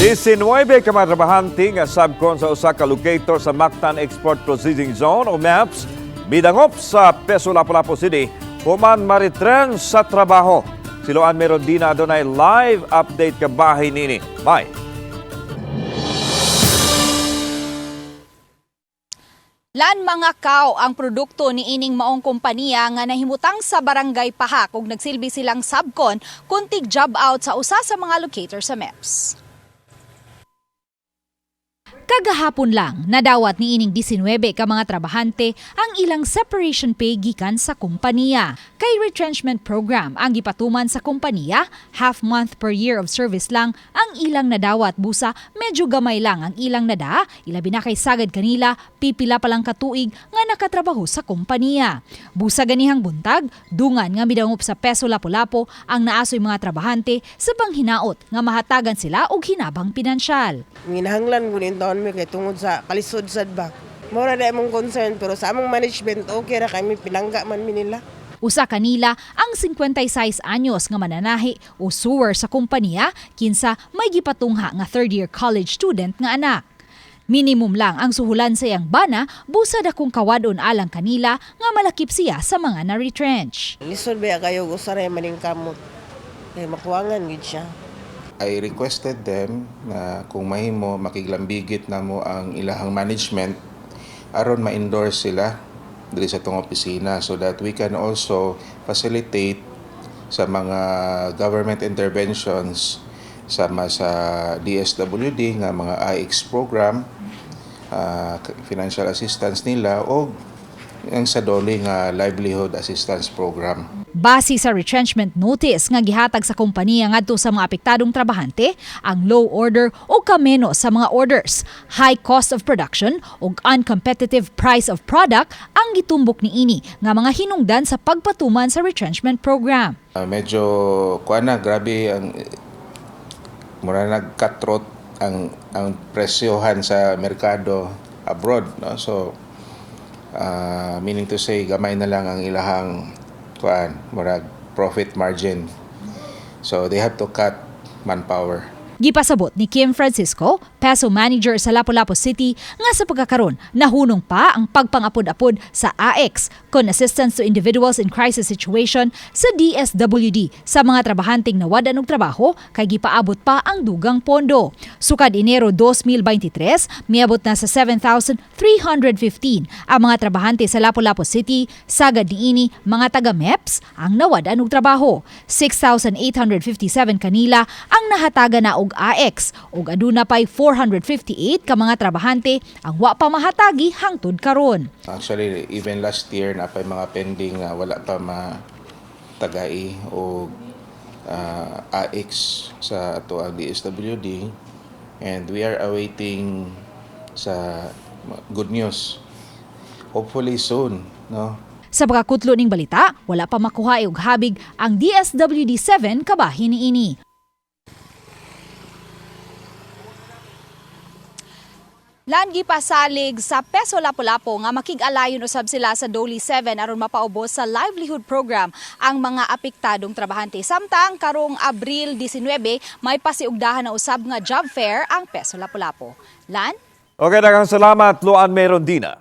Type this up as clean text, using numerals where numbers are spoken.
19 ka mga trabahante nga subcon sa usa ka locator sa Mactan Export Processing Zone o MAPS midangop sa Peso Lapu-Lapu City human ma-retrench sa trabaho. Si Luan Merondina adunay live update kabahin nini. Bye. Lan mga kaw ang produkto ni ining maong kompanya nga nahimutang sa barangay Pahak ug nagsilbi silang subcon kuntig job out sa usa sa mga locator sa MEPS. Kagahapon lang, nadawat ni ining 19 ka mga trabahante ang ilang separation pay gikan sa kompanya. Kay retrenchment program ang gipatuman sa kompanya, half month per year of service lang ang ilang nadawat busa medyo gamay lang ang ilang nada, ilabi na kay sagad kanila pipila pa lang katuig nga nakatrabaho sa kompanya. Busa ganihang buntag, dungan nga midangop sa Peso Lapu-Lapu ang naasoy mga trabahante sa panghinaot nga mahatagan sila og hinabang pinansyal. Ginahanglan ko din taon mi kay tungod sa kalisod sad ba. Mura na imong concern pero sa among management okay ra kay mi pinangga man mi nila. Usa kanila ang 56 anyos nga mananahi o sewer sa kompanya kinsa may gipatungha nga third year college student nga anak. Minimum lang ang suhulan sa iyang bana busa dakong kawadon alang kanila nga malakip siya sa mga na-retrench. Lisod ba kayo usaray maning kamot. Kay makuwangan gid siya. I requested them na kung mahimo makiglambigit na mo ang ilahang management aron ma-endorse sila diri sa tong opisina so that we can also facilitate sa mga government interventions sama sa DSWD nga mga IX program, financial assistance nila o ang sa DOLE nga livelihood assistance program. Base sa retrenchment notice nga gihatag sa kompanya ngadto sa mga apektadong trabahante, ang low order o kameno sa mga orders, high cost of production o uncompetitive price of product ang gitumbok niini nga mga hinungdan sa pagpatuman sa retrenchment program. Medyo grabe ang mura nag-cutthroat ang presyohan sa merkado abroad, no? So meaning to say gamay na lang ang ilahang murag profit margin. So they have to cut manpower. Gipasabot ni Kim Francisco, Peso Manager sa Lapu-Lapu City, nga sa pagkakaroon nahunong pa ang pagpangapod-apod sa AX con Assistance to Individuals in Crisis Situation sa DSWD sa mga trabahanteng nawadan og trabaho kay gipaabot pa ang dugang pondo. Sukad Enero 2023, miabot na sa 7,315 ang mga trabahante sa Lapu-Lapu City, sagad niini mga taga-MEPS ang nawadan og trabaho. 6,857 kanila ang nahataga na og AX ug aduna pay 458 ka mga trabahante ang wa pa mahatagi hangtod karon. Actually, even last year na pa mga pending wala pa matagai o AX sa ato ang DSWD and we are awaiting sa good news. Hopefully soon, no? Sa pagkakutlo ning balita, wala pa makuha og habig ang DSWD-7 kabahin niini. Langi pasalig sa Peso Lapu-Lapu nga makig-alayon usab sila sa DOLE 7 aron mapaubos sa livelihood program ang mga apektadong trabahante. Samtang karong Abril 19 may pasiugdahan na usab nga job fair ang Peso Lapu-Lapu. Lan? Okay, daghang salamat Luan Merondina.